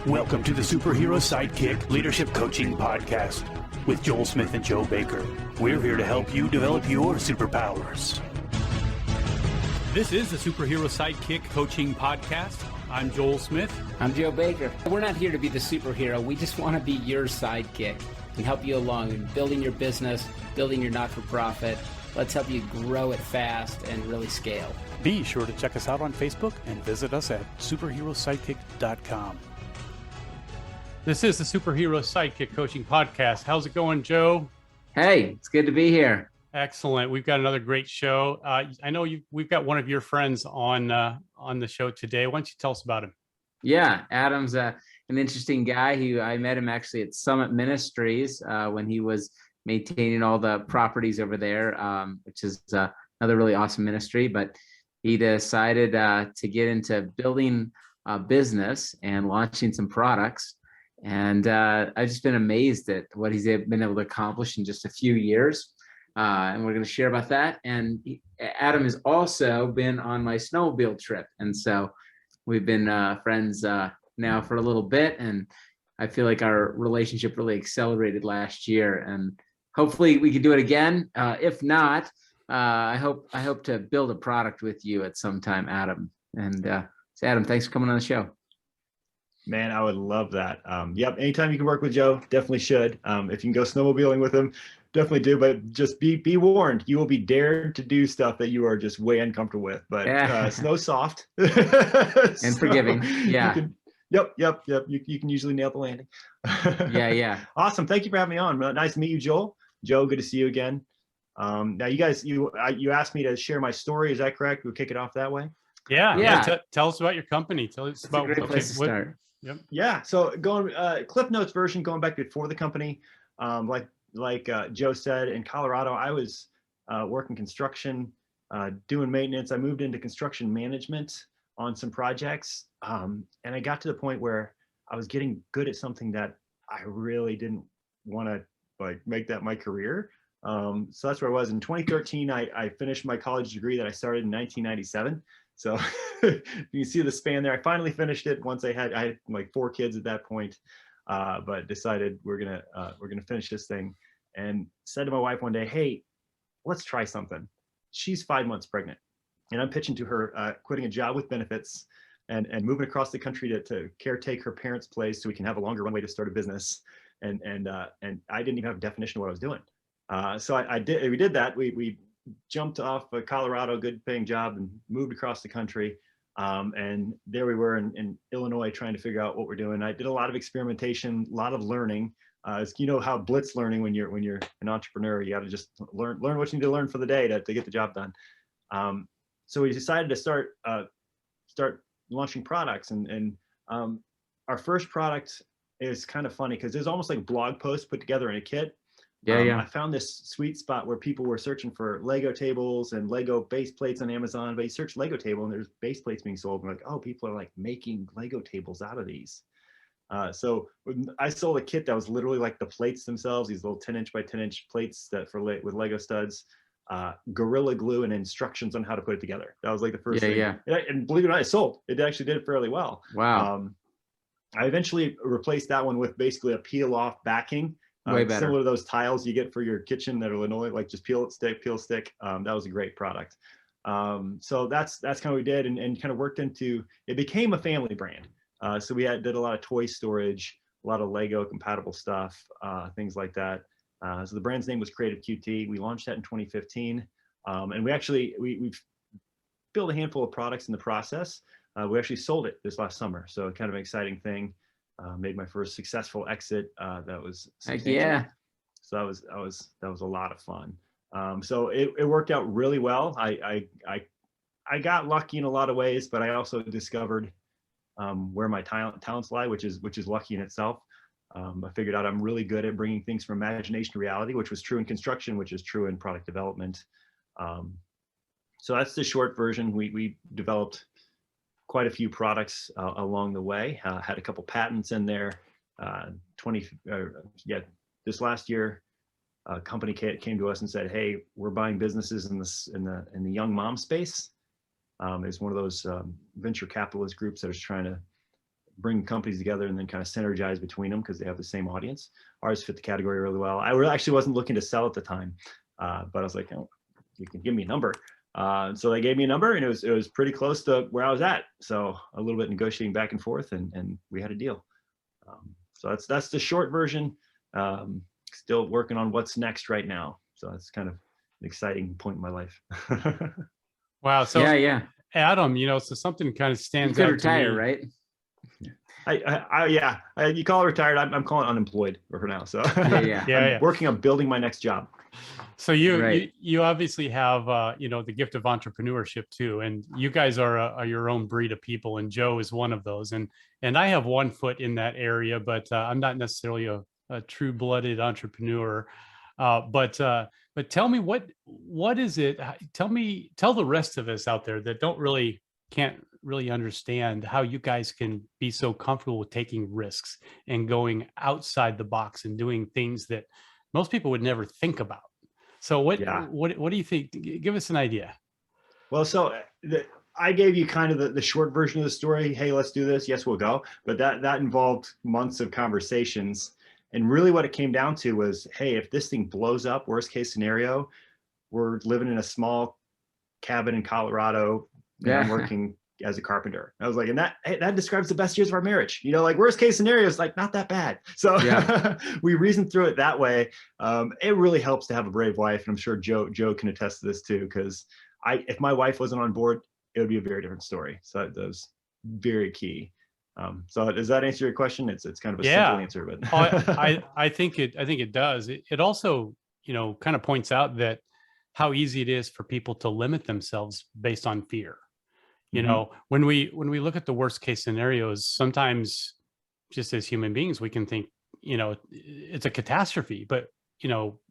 Welcome to the Superhero Sidekick Leadership Coaching Podcast with Joel Smith and Joe Baker. We're here to help you develop your superpowers. This is the Superhero Sidekick Coaching Podcast. I'm Joel Smith. I'm Joe Baker. We're not here to be the superhero. We just want to be your sidekick and help you along in building your business, building your not-for-profit. Let's help you grow it fast and really scale. Be sure to check us out on Facebook and visit us at superherosidekick.com. This is the Superhero Sidekick Coaching Podcast. How's it going, Joe? Hey, it's good to be here. Excellent. We've got another great show. I know we've got one of your friends on the show today. Why don't you tell us about him? Yeah, Adam's an interesting guy. I met him actually at Summit Ministries when he was maintaining all the properties over there, which is another really awesome ministry. But he decided to get into building a business and launching some products. And I've just been amazed at what he's been able to accomplish in just a few years. And we're going to share about that. And Adam has also been on my snowmobile trip. And so we've been friends now for a little bit. And I feel like our relationship really accelerated last year. And hopefully we can do it again. If not, I hope to build a product with you at some time, Adam. And so Adam, thanks for coming on the show. Man, I would love that. Yep, anytime you can work with Joe, definitely should. If you can go snowmobiling with him, definitely do. But just be warned, you will be dared to do stuff that you are just way uncomfortable with. But snow's soft and forgiving. Yeah. Yep. You can usually nail the landing. Yeah. Awesome. Thank you for having me on. Nice to meet you, Joel. Joe, good to see you again. Now, you guys, you asked me to share my story. Is that correct? We'll kick it off that way. Yeah. Tell us about your company. Tell us about a great place to start. Yep. Yeah. So going Cliff Notes version, going back before the company, like Joe said, in Colorado, I was working construction, doing maintenance. I moved into construction management on some projects, and I got to the point where I was getting good at something that I really didn't want to make that my career. So that's where I was in 2013. I finished my college degree that I started in 1997. So you can see the span there. I finally finished it once I had like 4 kids at that point, but decided we're gonna finish this thing, and said to my wife one day, "Hey, let's try something." She's 5 months pregnant, and I'm pitching to her quitting a job with benefits and moving across the country to caretake her parents' place so we can have a longer runway to start a business. And I didn't even have a definition of what I was doing. So we did that. We jumped off a Colorado good paying job and moved across the country. And there we were in Illinois trying to figure out what we're doing. I did a lot of experimentation, a lot of learning. You know how blitz learning when you're an entrepreneur, you got to just learn what you need to learn for the day to get the job done. So we decided to start launching products, and our first product is kind of funny because there's almost like blog posts put together in a kit. I found this sweet spot where people were searching for Lego tables and Lego base plates on Amazon, but you search Lego table and there's base plates being sold. And like, oh, people are like making Lego tables out of these. So I sold a kit that was literally like the plates themselves, these little 10-inch by 10-inch plates with Lego studs, Gorilla Glue, and instructions on how to put it together. That was like the first thing. Yeah. And believe it or not, it sold. It actually did fairly well. Wow. I eventually replaced that one with basically a peel off backing. Way better. Similar to those tiles you get for your kitchen that are linoleum, like just peel stick. That was a great product. So that's kind of what we did, and kind of worked into, it became a family brand. So we did a lot of toy storage, a lot of Lego compatible stuff, things like that. So the brand's name was Creative QT. We launched that in 2015. And we've built a handful of products in the process. We actually sold it this last summer. So kind of an exciting thing. Made my first successful exit. That was substantial. Yeah. So that was a lot of fun. So it worked out really well. I got lucky in a lot of ways, but I also discovered where my talents lie, which is lucky in itself. I figured out I'm really good at bringing things from imagination to reality, which was true in construction, which is true in product development. So that's the short version. We developed quite a few products along the way. Had a couple patents in there. This last year, a company came to us and said, "Hey, we're buying businesses in the young mom space." It's one of those venture capitalist groups that is trying to bring companies together and then kind of synergize between them because they have the same audience. Ours fit the category really well. I actually wasn't looking to sell at the time, but I was like, oh, you can give me a number. So they gave me a number, and it was pretty close to where I was at. So a little bit negotiating back and forth, and we had a deal. So that's the short version. Still working on what's next right now. So it's kind of an exciting point in my life. Wow. So yeah. Adam, so something kind of You stands could out retire, to me. right? You call it retired. I'm calling it unemployed for now. So Yeah. I'm working on building my next job. So you Right. you obviously have the gift of entrepreneurship too, and you guys are your own breed of people, and Joe is one of those, and I have one foot in that area, but I'm not necessarily a true-blooded entrepreneur. But tell me what is it? Tell the rest of us out there that can't really understand how you guys can be so comfortable with taking risks and going outside the box and doing things that most people would never think about. So what do you think? Give us an idea. Well, so I gave you kind of the short version of the story. Hey, let's do this. Yes, we'll go. But that involved months of conversations. And really what it came down to was, hey, if this thing blows up, worst case scenario, we're living in a small cabin in Colorado, and I'm working as a carpenter. I was like, and that describes the best years of our marriage. Like worst case scenario is like not that bad. So we reasoned through it that way. It really helps to have a brave wife. And I'm sure Joe can attest to this too, because if my wife wasn't on board, it would be a very different story. So that was very key. So does that answer your question? It's kind of a simple answer, but I think it does. It also, kind of points out that how easy it is for people to limit themselves based on fear. When we look at the worst case scenarios, sometimes just as human beings, we can think, it's a catastrophe, but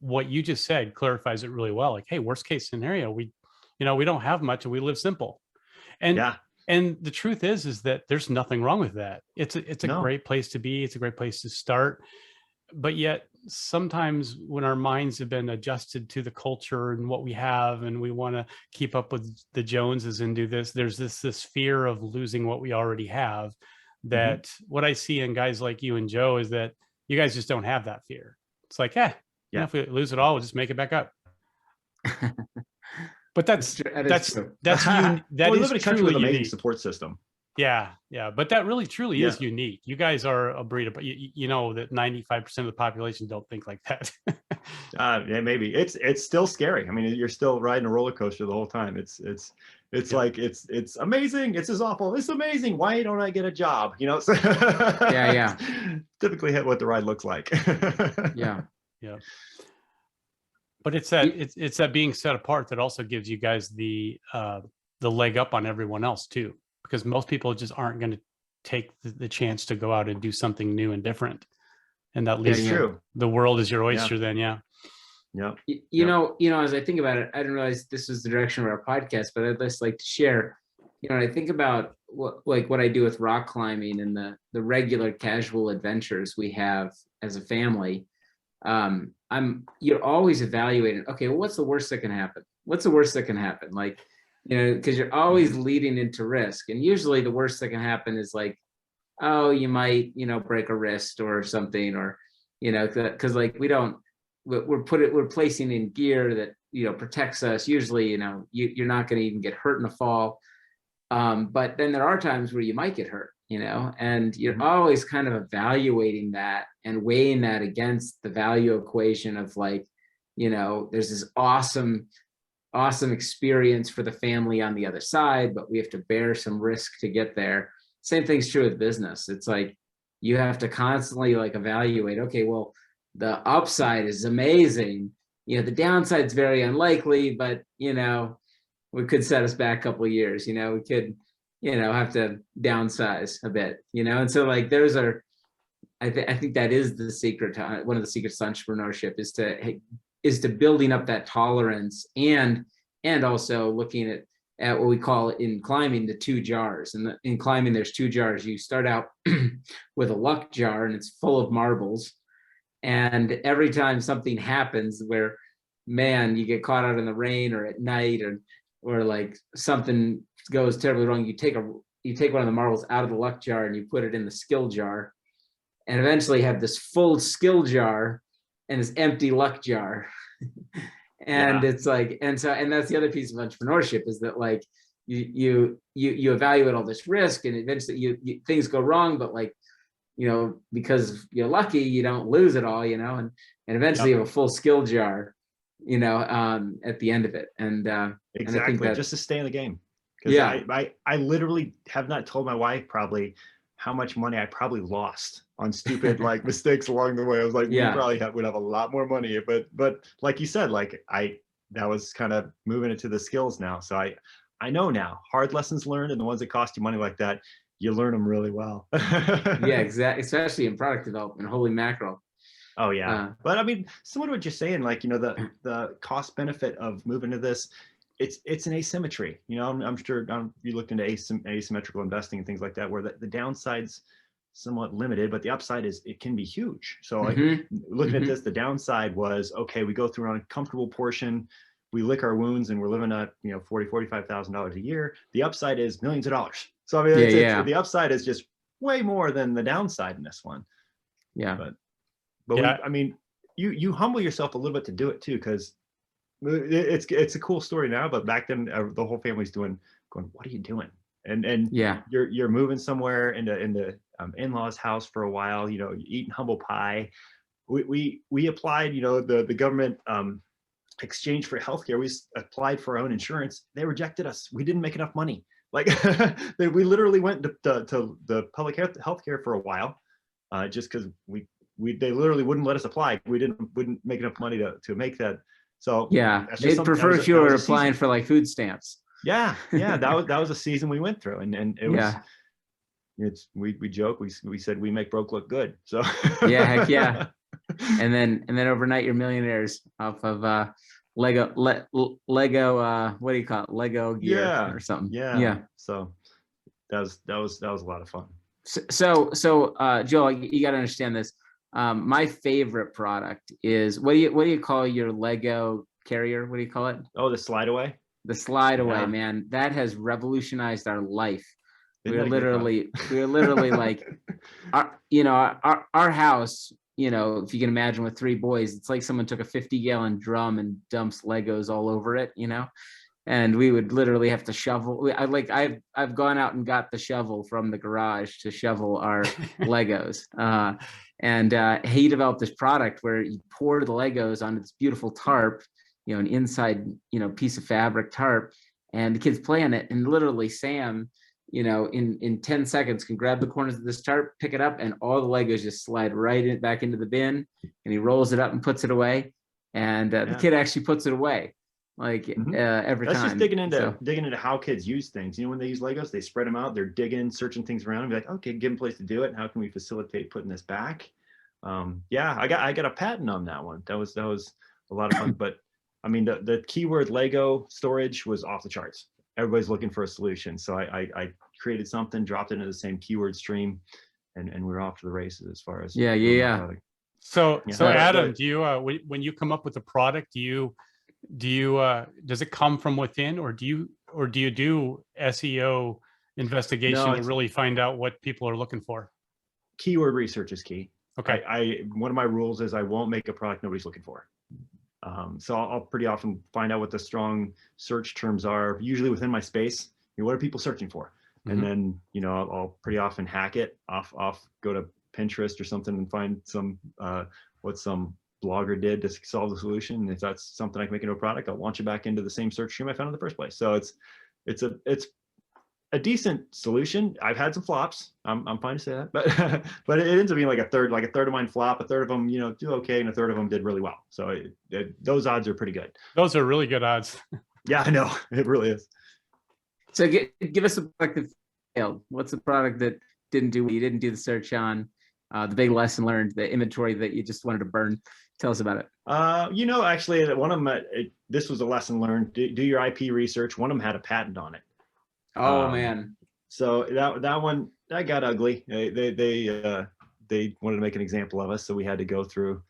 what you just said clarifies it really well. Like, hey, worst case scenario, we don't have much and we live simple. And the truth is that there's nothing wrong with that. It's a great place to be. It's a great place to start. But yet sometimes when our minds have been adjusted to the culture and what we have, and we want to keep up with the Joneses and do this, there's this fear of losing what we already have. That what I see in guys like you and Joe is that you guys just don't have that fear. It's like, if we lose it all, we'll just make it back up. But that's we live in a country with an amazing support system. Yeah. But that really truly is unique. You guys are a breed of, that 95% of the population don't think like that. Maybe it's still scary. I mean, you're still riding a roller coaster the whole time. It's like, it's amazing. It's as awful. It's amazing. Why don't I get a job? Typically hit what the ride looks like. Yeah. But it's that being set apart that also gives you guys the leg up on everyone else too, because most people just aren't going to take the chance to go out and do something new and different, and that leaves the world is your oyster. Then, you know, as I think about it, I didn't realize this was the direction of our podcast, but I'd just like to share. I think about what I do with rock climbing and the regular casual adventures we have as a family. You're always evaluating, okay, well, what's the worst that can happen? What's the worst that can happen? Like, because you're always leading into risk. And usually the worst that can happen is like, oh, you might, break a wrist or something, or, because like we're placing in gear that, protects us. Usually, you're not going to even get hurt in a fall. But then there are times where you might get hurt, and you're always kind of evaluating that and weighing that against the value equation of like, there's this awesome experience for the family on the other side, but we have to bear some risk to get there. Same thing's true with business. It's like, you have to constantly like evaluate, okay, well, the upside is amazing. The downside's very unlikely, but, we could set us back a couple of years, we could, have to downsize a bit, and so like I think that is the secret to, one of the secrets to entrepreneurship is to building up that tolerance and also looking at what we call in climbing the two jars. And in climbing, there's two jars. You start out with a luck jar and it's full of marbles. And every time something happens where, man, you get caught out in the rain or at night or like something goes terribly wrong, you take you take one of the marbles out of the luck jar and you put it in the skill jar, and eventually have this full skill jar and this empty luck jar. And it's like, and that's the other piece of entrepreneurship, is that like you evaluate all this risk, and eventually things go wrong, but like, because you're lucky, you don't lose it all, and eventually you have a full skill jar, at the end of it. And exactly, and I think just to stay in the game. Because I literally have not told my wife probably how much money I probably lost on stupid like mistakes along the way. I was like, we probably would have a lot more money, but like you said, like that was kind of moving it to the skills now. So I know now, hard lessons learned, and the ones that cost you money like that, you learn them really well. Yeah, exactly. Especially in product development. Holy mackerel. Oh yeah. But I mean, similar to what you're saying, like, the cost benefit of moving to this, it's an asymmetry. I'm sure you looked into asymmetrical investing and things like that, where the downside's somewhat limited, but the upside it can be huge. So like looking at this, the downside was, okay, we go through an uncomfortable portion, we lick our wounds, and we're living at $45,000 a year. The upside is millions of dollars. So I mean, the upside is just way more than the downside in this one. Yeah. But I mean, you humble yourself a little bit to do it too, because it's a cool story now, but back then the whole family's going, what are you doing? And you're moving somewhere into in-laws house for a while, eating humble pie. We applied, the government exchange for healthcare. We applied for our own insurance. They rejected us. We didn't make enough money. Like we literally went to the public healthcare for a while, just because they literally wouldn't let us apply. We wouldn't make enough money to make that. So they'd prefer if you were applying for like food stamps. Yeah, that was a season we went through, and it was. We joke. We said we make broke look good. So heck yeah. And then overnight you're millionaires off of Lego. What do you call it? Lego gear or something. Yeah. So that was a lot of fun. So Joel, you got to understand this. My favorite product is, what do you call your Lego carrier? What do you call it? Oh, the slide away. The slide away, man. That has revolutionized our life. We're literally like, our house, if you can imagine, with 3 boys, it's like someone took a 50-gallon drum and dumps Legos all over it, and we would literally have to shovel. I've gone out and got the shovel from the garage to shovel our Legos. And he developed this product where you pour the Legos onto this beautiful tarp, an inside, piece of fabric tarp, and the kids play on it. And literally Sam, in 10 seconds can grab the corners of this tarp, pick it up, and all the Legos just slide back into the bin, and he rolls it up and puts it away. And the kid actually puts it away. Like every time. That's just digging into how kids use things. When they use Legos, they spread them out. They're digging, searching things around, and be like, okay, give them a place to do it. How can we facilitate putting this back? I got a patent on that one. That was a lot of fun. But I mean, the keyword Lego storage was off the charts. Everybody's looking for a solution. So I created something, dropped it into the same keyword stream, and we're off to the races as far as So Adam, do you when you come up with a product, does it come from within, or do you do SEO investigation to really find out what people are looking for? Keyword research is key. Okay. One of my rules is I won't make a product nobody's looking for. So I'll pretty often find out what the strong search terms are, usually within my space. What are people searching for? And then, I'll pretty often hack it off, go to Pinterest or something and find what some blogger did to solve the solution. And if that's something I can make into a product, I'll launch it back into the same search stream I found in the first place. So it's a decent solution. I've had some flops. I'm fine to say that, but it ends up being like a third of mine flop, a third of them, do okay, and a third of them did really well. So those odds are pretty good. Those are really good odds. Yeah, I know, it really is. So give us a product that failed. What's the product that didn't do what you didn't do the search on? The big lesson learned, the inventory that you just wanted to burn. Tell us about it. Actually, one of them, this was a lesson learned. Do your IP research. One of them had a patent on it. Oh man! So that one got ugly. They wanted to make an example of us, so we had to go through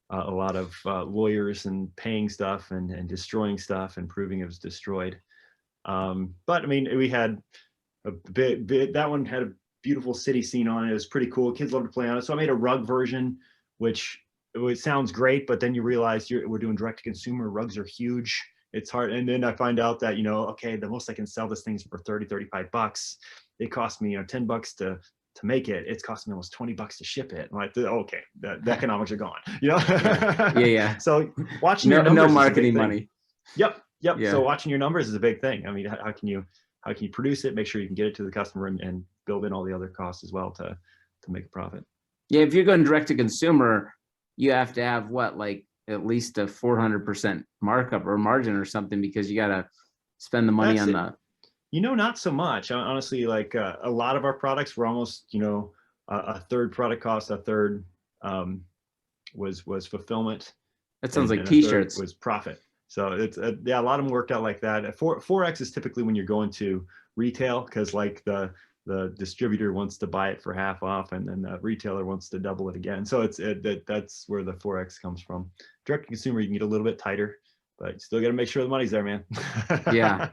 a lot of lawyers and paying stuff and destroying stuff and proving it was destroyed. But I mean, we had big, that one had a beautiful city scene on it. It was pretty cool. Kids love to play on it. So I made a rug version, which it sounds great, but then you realize we're doing direct to consumer. Rugs are huge. It's hard. And then I find out that, okay, the most I can sell this thing is for 30, 35 bucks. It cost me, $10 to make it. It's costing me almost 20 bucks to ship it. I'm like, okay, the economics are gone, Yeah. So watching your no numbers marketing money. Yep. Yeah. So watching your numbers is a big thing. I mean, how can you produce it, make sure you can get it to the customer, and build in all the other costs as well to make a profit. Yeah. If you're going direct to consumer, you have to have like at least a 400% markup or margin or something, because you got to spend the money on the. Not so much. Honestly, like a lot of our products were almost, a third product cost, a third was fulfillment. That sounds like and t-shirts. Was profit. So it's a lot of them worked out like that. 4X is typically when you're going to retail, because like the distributor wants to buy it for half off, and then the retailer wants to double it again. So that's where the 4X comes from. Direct to consumer, you can get a little bit tighter, but you still got to make sure the money's there, man. Yeah.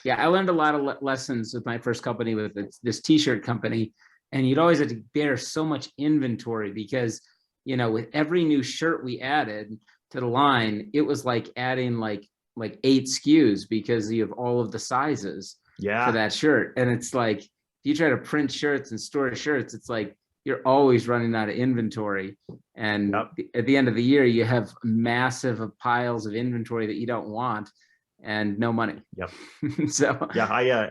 Yeah. I learned a lot of lessons with my first company, with this t-shirt company, and you'd always have to bear so much inventory, because, with every new shirt we added to the line, it was like adding like 8 SKUs, because you have all of the sizes for that shirt. And it's like, if you try to print shirts and store shirts, it's like you're always running out of inventory. And at the end of the year, you have massive piles of inventory that you don't want and no money. Yep. So yeah,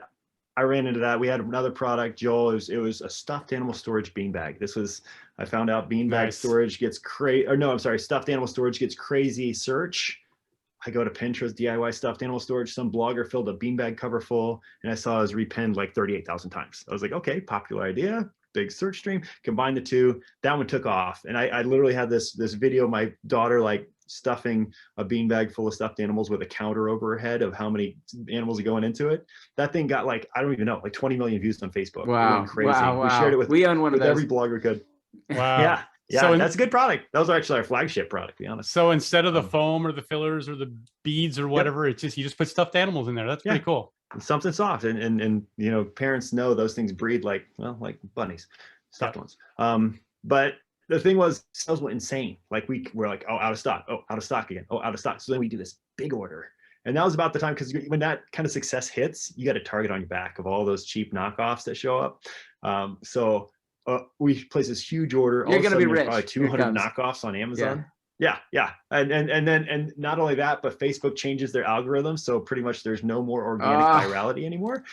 I ran into that. We had another product, Joel. It was a stuffed animal storage beanbag. I found out beanbag storage gets crazy. Or no, I'm sorry, stuffed animal storage gets crazy search. I go to Pinterest, DIY stuffed animal storage. Some blogger filled a beanbag cover full, and I saw it was repinned like 38,000 times. I was like, okay, popular idea, big search stream. Combine the two, that one took off. And I literally had this video of my daughter like stuffing a beanbag full of stuffed animals with a counter over her head of how many animals are going into it. That thing got like, I don't even know, like 20 million views on Facebook. Wow. It went crazy. Wow. We shared it with own one of those. every blogger could. Wow. Yeah, so that's a good product. That was actually our flagship product, to be honest. So instead of the foam or the fillers or the beads or whatever, it's just, you just put stuffed animals in there. That's pretty cool. It's something soft, and parents know those things breed like bunnies, stuffed ones. But the thing was, sales went insane. Like we're like, oh, out of stock. Oh, out of stock again. Oh, out of stock. So then we do this big order. And that was about the time, because when that kind of success hits, you got a target on your back of all those cheap knockoffs that show up. So we place this huge order. You're going to be rich. Probably 200 knockoffs on Amazon. Yeah. And not only that, but Facebook changes their algorithm. So pretty much there's no more organic virality anymore.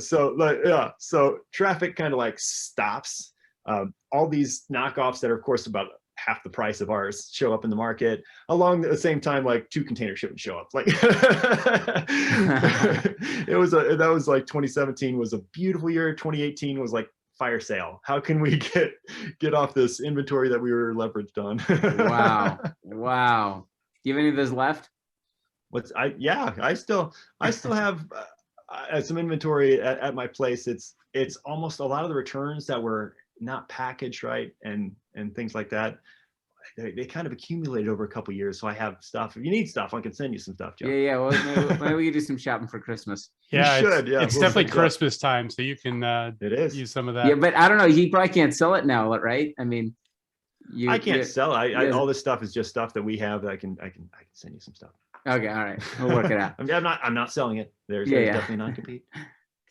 So traffic kind of like stops. All these knockoffs that are, of course, about half the price of ours show up in the market. Along the same time, like 2 container shipments show up. Like that was like 2017 was a beautiful year. 2018 was like fire sale. How can we get off this inventory that we were leveraged on? Wow. Do you have any of those left? I still have some inventory at my place. It's almost a lot of the returns that were not packaged right and things like that. They kind of accumulated over a couple of years. So I have stuff. If you need stuff, I can send you some stuff, Joe. Yeah. Well, maybe we can do some shopping for Christmas. Yeah, you should. It's definitely Christmas time, so you can use some of that. Yeah, but I don't know. You probably can't sell it now, right? I mean, I can't sell it. All this stuff is just stuff that we have that I can send you some stuff. Okay, all right, we'll work it out. I'm not selling it. There's definitely non-compete.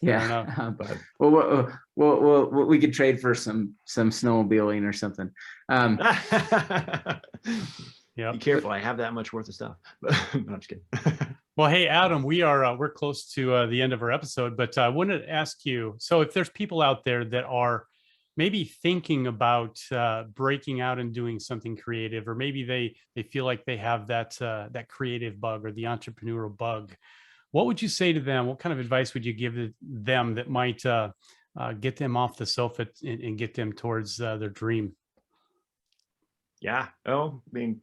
Yeah, but well, we could trade for some snowmobiling or something. Yeah. Be careful. I have that much worth of stuff. But I'm just kidding. Well, hey, Adam, we're close to the end of our episode, but I wanted to ask you, so if there's people out there that are maybe thinking about breaking out and doing something creative, or maybe they feel like they have that creative bug or the entrepreneurial bug, what would you say to them? What kind of advice would you give them that might get them off the sofa and get them towards their dream? Yeah. Oh, I mean,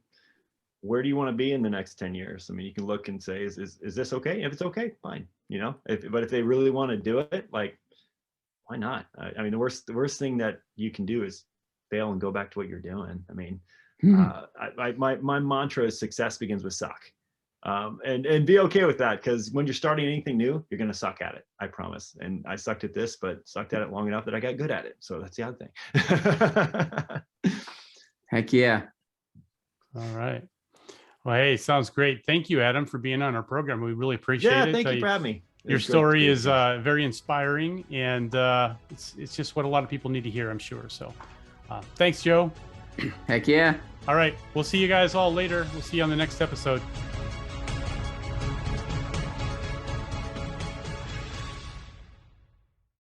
where do you want to be in the next 10 years? I mean, you can look and say, is this okay? If it's okay, fine. But if they really want to do it, like, why not? I mean, the worst thing that you can do is fail and go back to what you're doing. I mean, my mantra is success begins with suck. And be okay with that, because when you're starting anything new, you're going to suck at it. I promise. And I sucked at this, but sucked at it long enough that I got good at it. So that's the other thing. Heck yeah. All right. Well, hey, sounds great. Thank you, Adam, for being on our program. We really appreciate it. Yeah, thank you for having me. Your story is very inspiring, and it's just what a lot of people need to hear, I'm sure. So thanks, Joe. Heck yeah. All right. We'll see you guys all later. We'll see you on the next episode.